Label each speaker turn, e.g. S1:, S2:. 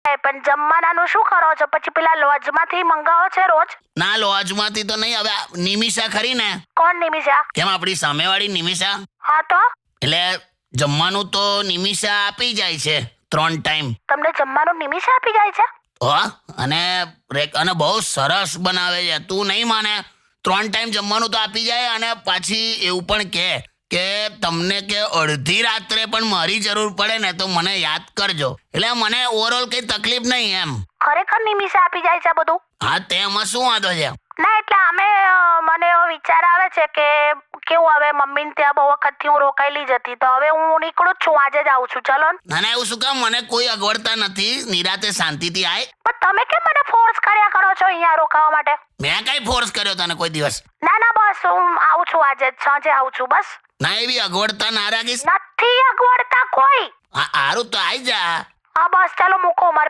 S1: પણ જમવાનાનું શું કરો છો? પછી પેલા લોજમાંથી મંગાવો છે રોજ?
S2: ના, લોજમાંથી તો નહીં. હવે આ નિમિષા ખરી ને,
S1: કોણ નિમિષા?
S2: કેમ આપણી સામેવાળી નિમિષા,
S1: હા તો
S2: એટલે જમવાનું તો નિમિષા આપી જાય છે 3 ટાઈમ.
S1: તમને જમવાનું નિમિષા આપી જાય છે?
S2: અને બહુ સરસ બનાવે છે, તું નહીં માને. 3 ટાઈમ જમવાનું તો આપી જાય, અને પાછી એવું પણ કે તમને કે અડધી રાત્રે પણ મારી જરૂર પડે ને તો મને યાદ કરજો. એટલે મને ઓવરઓલ કઈ તકલીફ નહીં એમ.
S1: ખરેખર નિમિષા આપી જાય છે બધું?
S2: હા, તેમાં શું વાંધો છે?
S1: ના એટલે મને એવો વિચાર આવે છે કે કેવું, હવે મમ્મીને ત્યાં બહુ વખતથી હું રોકાયેલી જ હતી, તો હવે હું નીકળું જ છું, આજે જ આવું છું. ચલો ને.
S2: ના, એવું શું કામ? મને કોઈ અગવડતા નથી, નિરાતે શાંતિથી આય.
S1: પણ તમે કેમ મને ફોર્સ કર્યા કરો છો અહીંયા રોકાવા માટે?
S2: મેં કઈ ફોર્સ કર્યો તને કોઈ દિવસ?
S1: ના બસ હું આવું છું, આજે જ સાંજે આવું છું બસ.
S2: ના, એવી અગવડતા ના રાખીશ.
S1: નથી અગવડતા કોઈ.
S2: હા, હારું તો આઈ જા.
S1: હા બસ ચાલો મૂકો, મારે